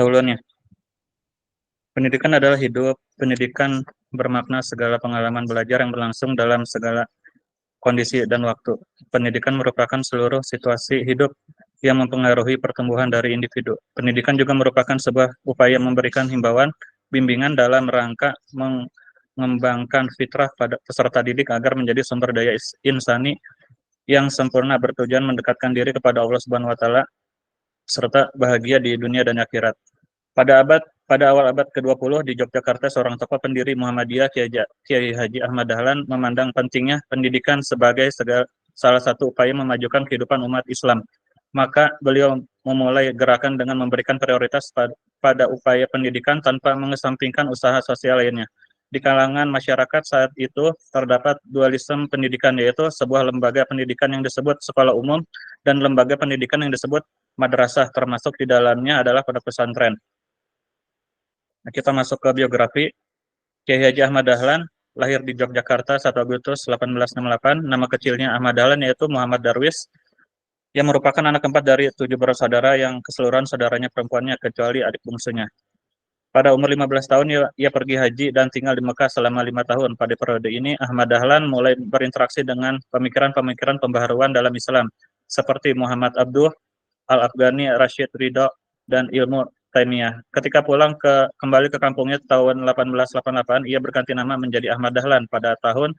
Pendahuluannya. Pendidikan adalah hidup. Pendidikan bermakna segala pengalaman belajar yang berlangsung dalam segala kondisi dan waktu. Pendidikan merupakan seluruh situasi hidup yang mempengaruhi pertumbuhan dari individu. Pendidikan juga merupakan sebuah upaya memberikan himbauan, bimbingan dalam rangka mengembangkan fitrah pada peserta didik agar menjadi sumber daya insani yang sempurna, bertujuan mendekatkan diri kepada Allah Subhanahu wa taala serta bahagia di dunia dan akhirat. Pada awal abad ke-20 di Yogyakarta, seorang tokoh pendiri Muhammadiyah, Kiai Haji Ahmad Dahlan, memandang pentingnya pendidikan sebagai salah satu upaya memajukan kehidupan umat Islam. Maka beliau memulai gerakan dengan memberikan prioritas pada upaya pendidikan tanpa mengesampingkan usaha sosial lainnya. Di kalangan masyarakat saat itu terdapat dualisme pendidikan, yaitu sebuah lembaga pendidikan yang disebut sekolah umum dan lembaga pendidikan yang disebut madrasah, termasuk di dalamnya adalah pondok pesantren. Nah, kita masuk ke biografi. Kiai Haji Ahmad Dahlan lahir di Yogyakarta 1 Agustus 1868. Nama kecilnya Ahmad Dahlan yaitu Muhammad Darwis, yang merupakan anak keempat dari 7 bersaudara yang keseluruhan saudaranya perempuannya kecuali adik bungsunya. Pada umur 15 tahun ia pergi haji dan tinggal di Mekah selama 5 tahun. Pada periode ini Ahmad Dahlan mulai berinteraksi dengan pemikiran-pemikiran pembaharuan dalam Islam seperti Muhammad Abduh, Al-Afghani, Rashid Ridho, dan ilmu Taimiyah. Ketika kembali ke kampungnya tahun 1888, ia berganti nama menjadi Ahmad Dahlan. Pada tahun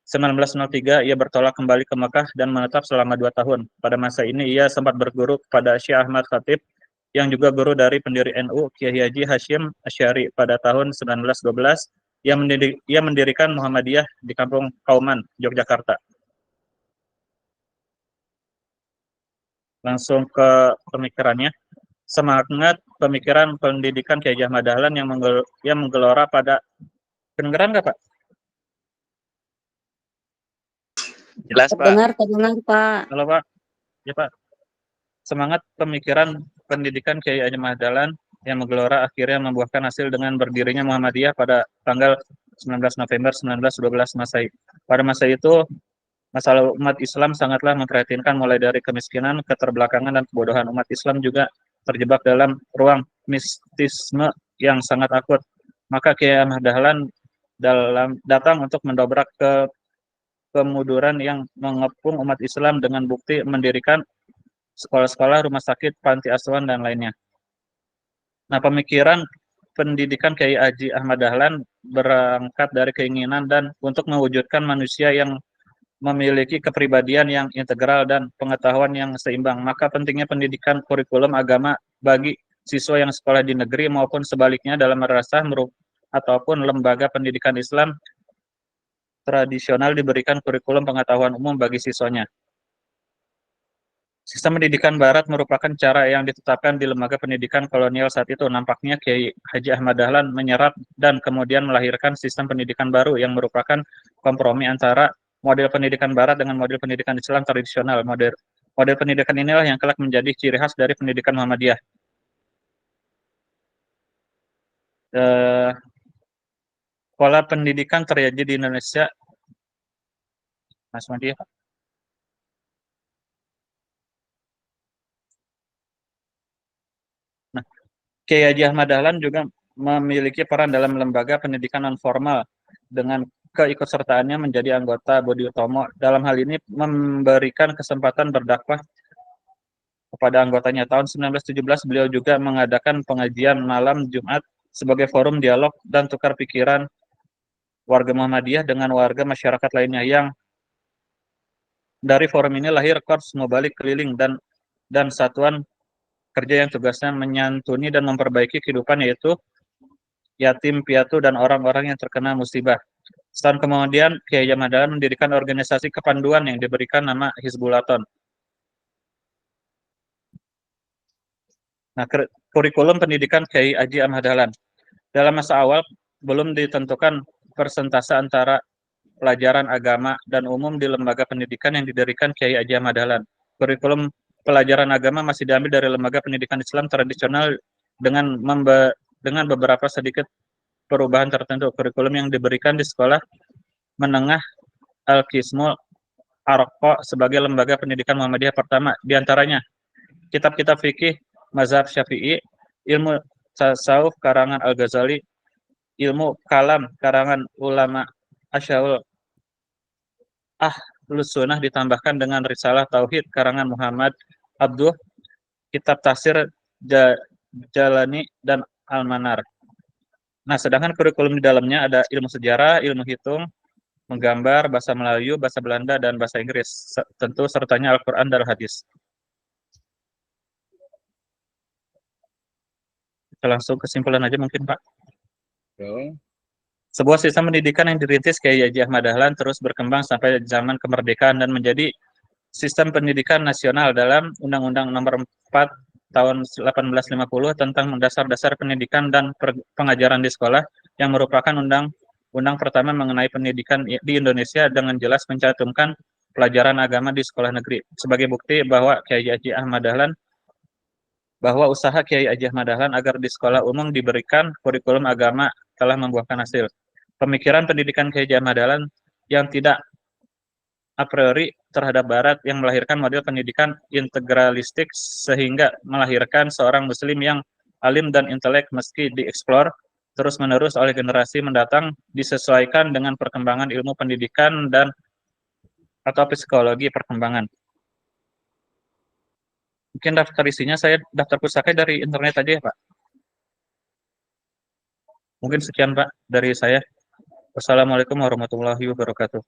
1903, ia bertolak kembali ke Mekah dan menetap selama 2 tahun. Pada masa ini, ia sempat berguru kepada Syekh Ahmad Khatib, yang juga guru dari pendiri NU, Kiai Haji Hashim Asy'ari. Pada tahun 1912, ia mendirikan Muhammadiyah di Kampung Kauman, Yogyakarta. Langsung ke pemikirannya. Semangat pemikiran pendidikan Kiai Haji Ahmad Dahlan yang menggelora pada kedengaran nggak Pak? Jelas Pak. Terdengar Pak. Halo Pak. Ya Pak. Semangat pemikiran pendidikan Kiai Haji Ahmad Dahlan yang menggelora akhirnya membuahkan hasil dengan berdirinya Muhammadiyah pada tanggal 19 November 1912 Masehi. Pada masa itu masalah umat Islam sangatlah memprihatinkan, mulai dari kemiskinan, keterbelakangan, dan kebodohan. Umat Islam juga terjebak dalam ruang mistisme yang sangat akut. Maka Kiai Ahmad Dahlan datang untuk mendobrak kemunduran yang mengepung umat Islam dengan bukti mendirikan sekolah-sekolah, rumah sakit, panti asuhan, dan lainnya. Nah, pemikiran pendidikan Kiai Haji Ahmad Dahlan berangkat dari keinginan dan untuk mewujudkan manusia yang memiliki kepribadian yang integral dan pengetahuan yang seimbang. Maka pentingnya pendidikan kurikulum agama bagi siswa yang sekolah di negeri maupun sebaliknya dalam madrasah ataupun lembaga pendidikan Islam tradisional diberikan kurikulum pengetahuan umum bagi siswanya. Sistem pendidikan Barat merupakan cara yang ditetapkan di lembaga pendidikan kolonial saat itu. Nampaknya Kiai Haji Ahmad Dahlan menyerap dan kemudian melahirkan sistem pendidikan baru yang merupakan kompromi antara model pendidikan Barat dengan model pendidikan Islam tradisional. Model pendidikan inilah yang kelak menjadi ciri khas dari pendidikan Muhammadiyah. Pola pendidikan terjadi di Indonesia. Mas Madi, Pak. Nah, Kiai Haji Ahmad Dahlan juga memiliki peran dalam lembaga pendidikan non-formal dengan keikutsertaannya menjadi anggota Budi Utomo. Dalam hal ini memberikan kesempatan berdakwah kepada anggotanya. Tahun 1917 beliau juga mengadakan pengajian malam Jumat sebagai forum dialog dan tukar pikiran warga Muhammadiyah dengan warga masyarakat lainnya, yang dari forum ini lahir Korps Mubalik Keliling dan satuan kerja yang tugasnya menyantuni dan memperbaiki kehidupan, yaitu yatim piatu dan orang-orang yang terkena musibah. Setahun kemudian Kiai Haji Ahmad Dahlan mendirikan organisasi kepanduan yang diberikan nama Hizbulaton. Nah, kurikulum pendidikan Kiai Haji Ahmad Dahlan. Dalam masa awal belum ditentukan persentase antara pelajaran agama dan umum di lembaga pendidikan yang didirikan Kiai Haji Ahmad Dahlan. Kurikulum pelajaran agama masih diambil dari lembaga pendidikan Islam tradisional dengan beberapa sedikit perubahan tertentu. Kurikulum yang diberikan di sekolah menengah Al-Qismul Arqa sebagai lembaga pendidikan Muhammadiyah pertama, diantaranya kitab-kitab fikih mazhab Syafi'i, ilmu tasawuf karangan Al-Ghazali, ilmu kalam karangan ulama Asyaul Ahlus Sunnah ditambahkan dengan risalah tauhid karangan Muhammad Abduh, kitab tafsir Jalani dan Al-Manar. Nah, sedangkan kurikulum di dalamnya ada ilmu sejarah, ilmu hitung, menggambar, bahasa Melayu, bahasa Belanda, dan bahasa Inggris. Tentu sertanya Al-Quran dan Hadis. Kita langsung kesimpulan aja mungkin, Pak. Sebuah sistem pendidikan yang dirintis Kyai Haji Ahmad Dahlan terus berkembang sampai zaman kemerdekaan dan menjadi sistem pendidikan nasional dalam Undang-Undang Nomor 4 tahun 1850 tentang dasar-dasar pendidikan dan pengajaran di sekolah yang merupakan undang pertama mengenai pendidikan di Indonesia dengan jelas mencantumkan pelajaran agama di sekolah negeri. Sebagai bukti bahwa Kyai Haji Ahmad Dahlan bahwa usaha Kyai Haji Ahmad Dahlan agar di sekolah umum diberikan kurikulum agama telah membuahkan hasil. Pemikiran pendidikan Kyai Haji Ahmad Dahlan yang tidak a priori terhadap Barat yang melahirkan model pendidikan integralistik sehingga melahirkan seorang Muslim yang alim dan intelek meski dieksplor terus-menerus oleh generasi mendatang disesuaikan dengan perkembangan ilmu pendidikan dan atau psikologi perkembangan. Mungkin daftar isinya saya daftar pusaka dari internet aja ya, Pak. Mungkin sekian, Pak, dari saya. Wassalamualaikum warahmatullahi wabarakatuh.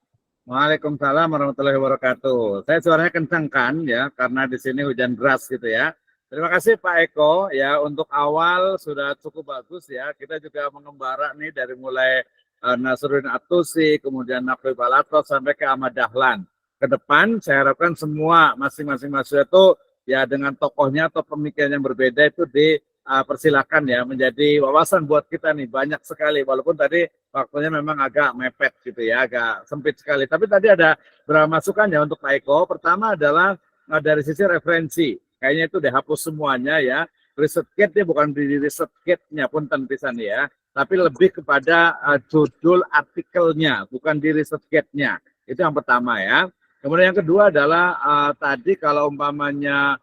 Waalaikumsalam warahmatullahi wabarakatuh. Saya suaranya kencang kan ya, karena di sini hujan deras gitu ya. Terima kasih Pak Eko ya, untuk awal sudah cukup bagus ya. Kita juga mengembara nih dari mulai Nasruddin At-Tusi, kemudian Naqi Balaghah sampai ke Ahmad Dahlan. Ke depan saya harapkan semua masing-masing mahasiswa itu ya dengan tokohnya atau pemikiran yang berbeda itu dipersilakan ya menjadi wawasan buat kita nih, banyak sekali walaupun tadi waktunya memang agak mepet gitu ya, agak sempit sekali. Tapi tadi ada beberapa masukan ya untuk Pak Eko. Pertama adalah dari sisi referensi, kayaknya itu dihapus semuanya ya. Riset kit-nya bukan di riset kit-nya pun tenpisan ya, tapi lebih kepada judul artikelnya, bukan di riset kit-nya. Itu yang pertama ya. Kemudian yang kedua adalah tadi kalau umpamanya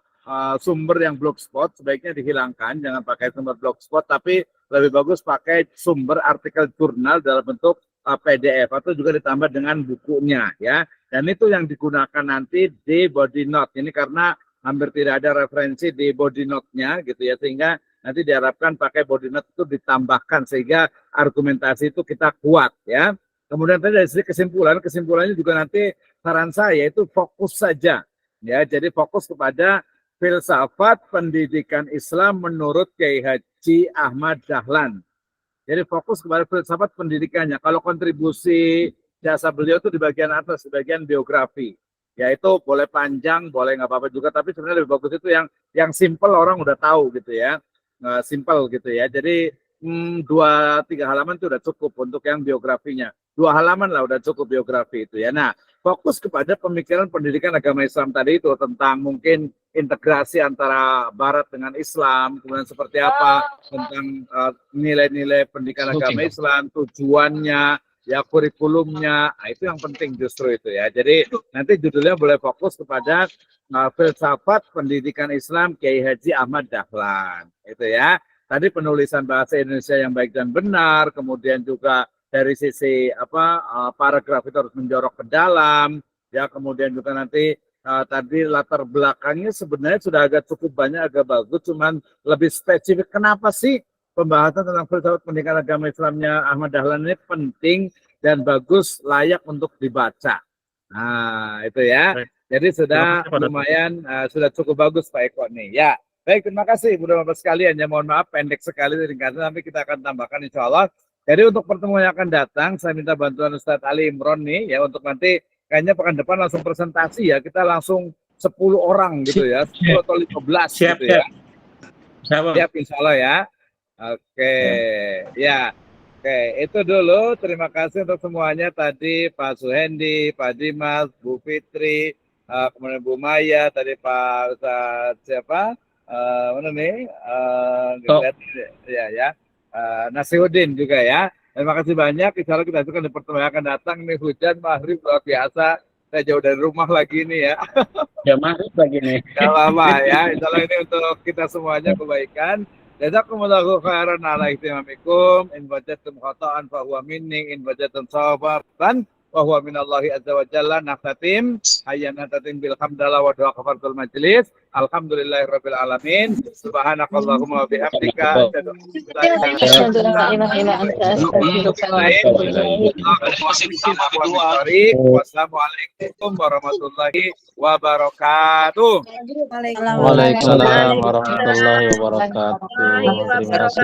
sumber yang blogspot sebaiknya dihilangkan, jangan pakai sumber blogspot, tapi lebih bagus pakai sumber artikel jurnal dalam bentuk PDF atau juga ditambah dengan bukunya ya. Dan itu yang digunakan nanti di body note. Ini karena hampir tidak ada referensi di body note-nya gitu ya, sehingga nanti diharapkan pakai body note itu ditambahkan sehingga argumentasi itu kita kuat ya. Kemudian tadi dari sisi kesimpulannya juga nanti saran saya itu fokus saja ya. Jadi fokus kepada filsafat pendidikan Islam menurut Kyai Haji Ahmad Dahlan. Jadi fokus kepada filsafat pendidikannya. Kalau kontribusi jasa beliau itu di bagian atas, di bagian biografi. Ya itu boleh panjang, boleh nggak apa-apa juga. Tapi sebenarnya lebih bagus itu yang simple orang udah tahu gitu ya. Simple gitu ya. Jadi 2-3 halaman itu udah cukup untuk yang biografinya. 2 halaman lah udah cukup biografi itu ya. Nah, fokus kepada pemikiran pendidikan agama Islam tadi itu tentang mungkin integrasi antara Barat dengan Islam, kemudian seperti apa tentang nilai-nilai pendidikan agama Islam, tujuannya, ya kurikulumnya, nah, itu yang penting justru itu ya. Jadi nanti judulnya boleh fokus kepada filsafat pendidikan Islam Kyai Haji Ahmad Dahlan, itu ya. Tadi penulisan bahasa Indonesia yang baik dan benar, kemudian juga dari sisi paragraf itu harus menjorok ke dalam, ya kemudian juga nanti tadi latar belakangnya sebenarnya sudah agak cukup banyak, agak bagus, cuman lebih spesifik kenapa sih pembahasan tentang filsafat pendidikan agama Islamnya Ahmad Dahlan ini penting dan bagus, layak untuk dibaca. Nah itu ya. Jadi sudah lumayan, sudah cukup bagus Pak Eko nih. Ya, baik, terima kasih Bapak sekalian. Ya mohon maaf pendek sekali ringkasnya, tapi kita akan tambahkan insya Allah. Jadi untuk pertemuan yang akan datang, saya minta bantuan Ustadz Ali Imron nih ya untuk nanti kayaknya pekan depan langsung presentasi ya, kita langsung 10 orang gitu ya, 10 atau 15 gitu ya. Siap insya Allah ya. Oke, ya. Oke, itu dulu. Terima kasih untuk semuanya tadi Pak Suhendi, Pak Dimas, Bu Fitri, kemudian Bu Maya, tadi Pak Ustadz siapa? Mana nih? Ya. Nasiruddin juga ya. Terima kasih banyak. Insya Allah kita akan di pertemuan yang akan datang. Ini hujan maghrib luar biasa. Saya jauh dari rumah lagi nih ya. Ya maghrib lagi nih. Gak apa-apa ya. Insya Allah ini untuk kita semuanya kebaikan. Jazakumullahu khairan ala ihtimamikum. In wajadtum khata'an fa huwa minni, in wajadtum sawaban fa huwa minallahi azza wa jalla. Naftatim hayyan naftatim bil hamdalah wa doa kafaratul majlis. Alhamdulillahirabbil alamin. Subhanakallahumma wa bihamdika asyhadu Asyhadu an la ilaha illa anta astaghfiruka wa atubu ilaik. Wassalamualaikum warahmatullahi wabarakatuh. Waalaikumsalam warahmatullahi wabarakatuh. Terima kasih.